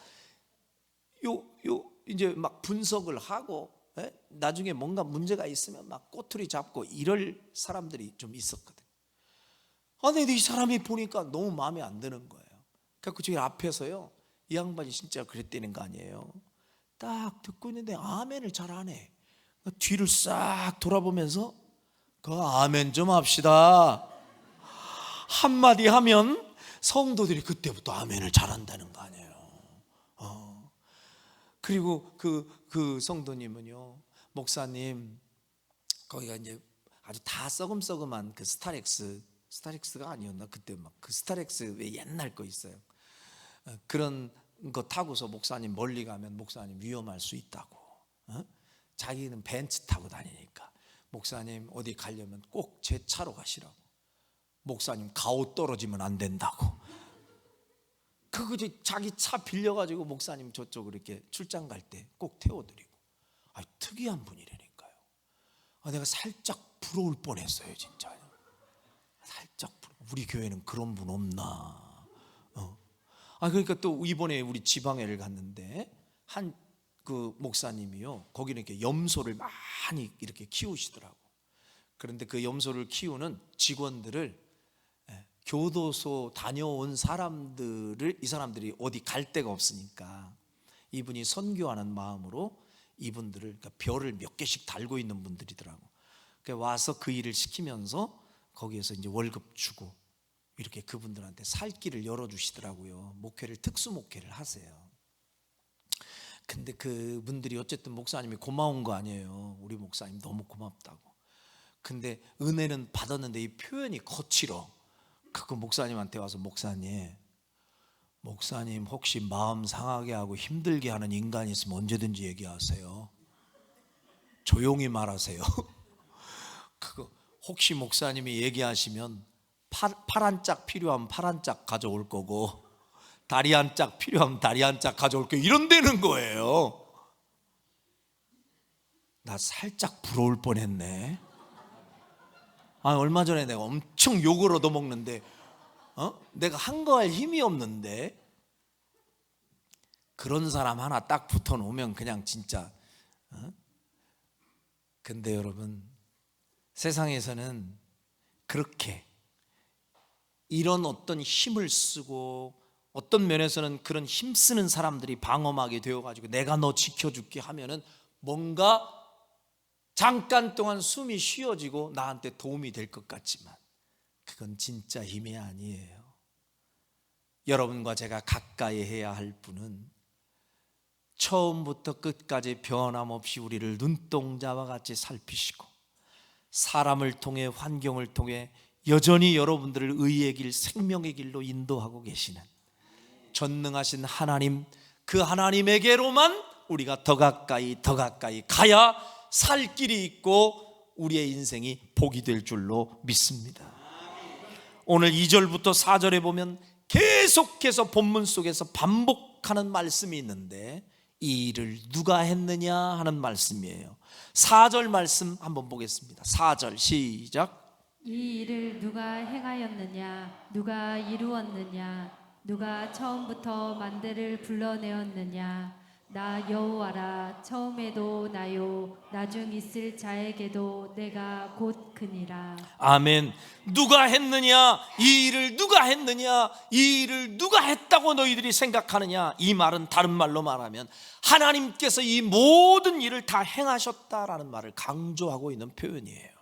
이제 막 분석을 하고, 예? 나중에 뭔가 문제가 있으면 막 꼬투리 잡고 이럴 사람들이 좀 있었거든. 근데 이 사람이 보니까 너무 마음에 안 드는 거예요. 그래서 저기 앞에서요, 이 양반이 진짜 그랬다는 거 아니에요. 딱 듣고 있는데 아멘을 잘 안 해. 뒤를 싹 돌아보면서 그 아멘 좀 합시다 한마디 하면 성도들이 그때부터 아멘을 잘한다는 거 아니에요. 그리고 그 성도님은요, 목사님, 거기가 이제 아주 다 썩음썩음한 그 스타렉스가 아니었나, 그때 막 그 스타렉스 왜 옛날 거 있어요. 그런 거 타고서 목사님 멀리 가면 목사님 위험할 수 있다고. 자기는 벤츠 타고 다니니까 목사님 어디 가려면 꼭 제 차로 가시라고. 목사님 가오 떨어지면 안 된다고. 그거 자기 차 빌려가지고 목사님 저쪽으로 이렇게 출장 갈 때 꼭 태워드리고. 특이한 분이라니까요. 내가 살짝 부러울 뻔했어요, 진짜. 살짝 우리 교회는 그런 분 없나. 그러니까 또 이번에 우리 지방회를 갔는데 한 그 목사님이요, 거기는 이렇게 염소를 많이 이렇게 키우시더라고. 그런데 그 염소를 키우는 직원들을, 교도소 다녀온 사람들을, 이 사람들이 어디 갈 데가 없으니까 이분이 선교하는 마음으로 이분들을, 그러니까 별을 몇 개씩 달고 있는 분들이더라고. 그러니까 와서 그 일을 시키면서 거기에서 이제 월급 주고 이렇게 그분들한테 살 길을 열어주시더라고요. 목회를, 특수 목회를 하세요. 근데 그분들이 어쨌든 목사님이 고마운 거 아니에요. 우리 목사님 너무 고맙다고. 근데 은혜는 받았는데 이 표현이 거칠어. 그 목사님한테 와서 목사님 혹시 마음 상하게 하고 힘들게 하는 인간이 있으면 언제든지 얘기하세요. 조용히 말하세요. 그거 혹시 목사님이 얘기하시면 팔 한 짝 필요하면 팔 한 짝 가져올 거고, 다리 한 짝 필요하면 다리 한 짝 가져올 거고, 이런다는 거예요. 나 살짝 부러울 뻔했네. 얼마 전에 내가 엄청 욕을 얻어먹는데, 내가 한거할 힘이 없는데, 그런 사람 하나 딱 붙어놓으면 그냥 진짜. 근데 여러분, 세상에서는 그렇게 이런 어떤 힘을 쓰고, 어떤 면에서는 그런 힘쓰는 사람들이 방어막이 되어가지고 내가 너 지켜줄게 하면은 뭔가 잠깐 동안 숨이 쉬어지고 나한테 도움이 될 것 같지만 그건 진짜 힘이 아니에요. 여러분과 제가 가까이 해야 할 분은 처음부터 끝까지 변함없이 우리를 눈동자와 같이 살피시고, 사람을 통해, 환경을 통해 여전히 여러분들을 의의 길, 생명의 길로 인도하고 계시는 전능하신 하나님, 그 하나님에게로만 우리가 더 가까이 가야 살 길이 있고 우리의 인생이 복이 될 줄로 믿습니다. 오늘 2절부터 4절에 보면 계속해서 본문 속에서 반복하는 말씀이 있는데, 이 일을 누가 했느냐 하는 말씀이에요. 4절 말씀 한번 보겠습니다. 4절 시작. 이 일을 누가 행하였느냐, 누가 이루었느냐, 누가 처음부터 만대를 불러내었느냐. 나 여호와라, 처음에도 나요, 나중 있을 자에게도 내가 곧 그니라. 아멘. 누가 했느냐, 이 일을 누가 했느냐, 이 일을 누가 했다고 너희들이 생각하느냐. 이 말은 다른 말로 말하면 하나님께서 이 모든 일을 다 행하셨다라는 말을 강조하고 있는 표현이에요.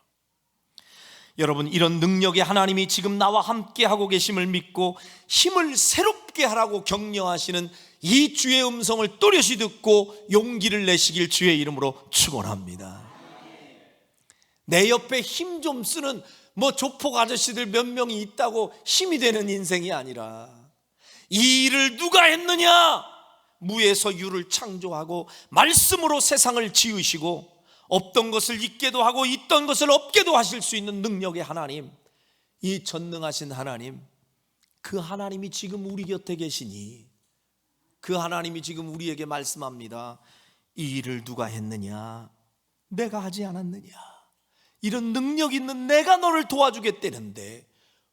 여러분, 이런 능력의 하나님이 지금 나와 함께 하고 계심을 믿고 힘을 새롭게 하라고 격려하시는 이 주의 음성을 또렷이 듣고 용기를 내시길 주의 이름으로 축원합니다. 내 옆에 힘 좀 쓰는 조폭 아저씨들 몇 명이 있다고 힘이 되는 인생이 아니라, 이 일을 누가 했느냐, 무에서 유를 창조하고 말씀으로 세상을 지으시고 없던 것을 있게도 하고 있던 것을 없게도 하실 수 있는 능력의 하나님, 이 전능하신 하나님, 그 하나님이 지금 우리 곁에 계시니 그 하나님이 지금 우리에게 말씀합니다. 이 일을 누가 했느냐, 내가 하지 않았느냐. 이런 능력 있는 내가 너를 도와주겠다는데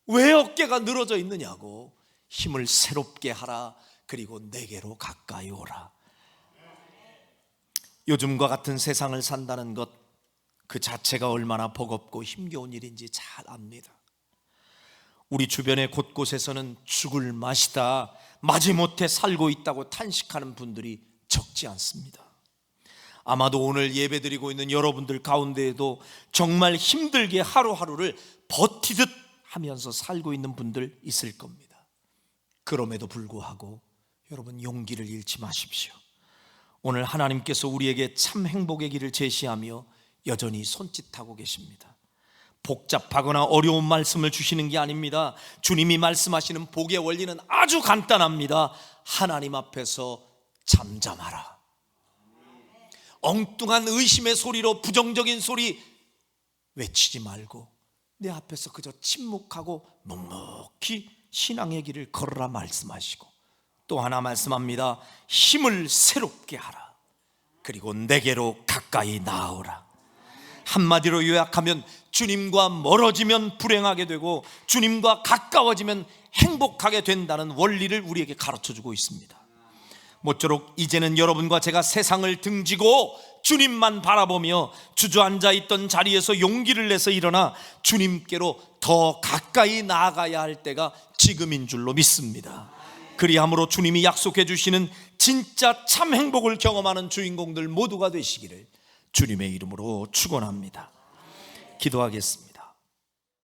왜 어깨가 늘어져 있느냐고. 힘을 새롭게 하라. 그리고 내게로 가까이 오라. 요즘과 같은 세상을 산다는 것 그 자체가 얼마나 버겁고 힘겨운 일인지 잘 압니다. 우리 주변의 곳곳에서는 죽을 맛이다, 마지못해 살고 있다고 탄식하는 분들이 적지 않습니다. 아마도 오늘 예배드리고 있는 여러분들 가운데에도 정말 힘들게 하루하루를 버티듯 하면서 살고 있는 분들 있을 겁니다. 그럼에도 불구하고 여러분, 용기를 잃지 마십시오. 오늘 하나님께서 우리에게 참 행복의 길을 제시하며 여전히 손짓하고 계십니다. 복잡하거나 어려운 말씀을 주시는 게 아닙니다. 주님이 말씀하시는 복의 원리는 아주 간단합니다. 하나님 앞에서 잠잠하라. 엉뚱한 의심의 소리로, 부정적인 소리 외치지 말고 내 앞에서 그저 침묵하고 묵묵히 신앙의 길을 걸으라 말씀하시고, 또 하나 말씀합니다. 힘을 새롭게 하라. 그리고 내게로 가까이 나아오라. 한마디로 요약하면 주님과 멀어지면 불행하게 되고 주님과 가까워지면 행복하게 된다는 원리를 우리에게 가르쳐주고 있습니다. 모쪼록 이제는 여러분과 제가 세상을 등지고 주님만 바라보며 주저앉아 있던 자리에서 용기를 내서 일어나 주님께로 더 가까이 나아가야 할 때가 지금인 줄로 믿습니다. 그리함으로 주님이 약속해 주시는 진짜 참 행복을 경험하는 주인공들 모두가 되시기를 주님의 이름으로 축원합니다. 기도하겠습니다.